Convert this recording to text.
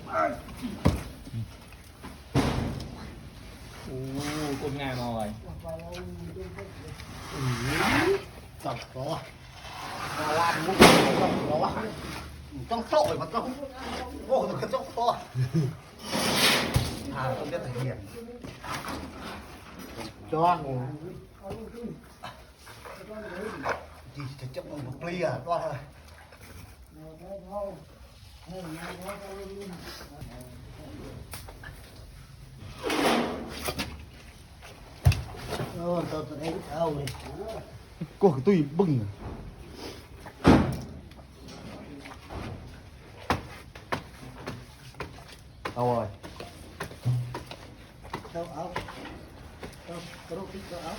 โอ้กุมงานหน่อยจับตัวมาลานมุกต้องตัวต้องโซ่มันต้องโอ้ต้องต้องโซ่ต้องได้แต่เหี้ยจ้องจีจะจับมันเปรี้ยตัวอะไรตัวนี้เอาเลยก็คือตุ้ยบึ้งเอาเลยเอากระโดดติ๊กเอา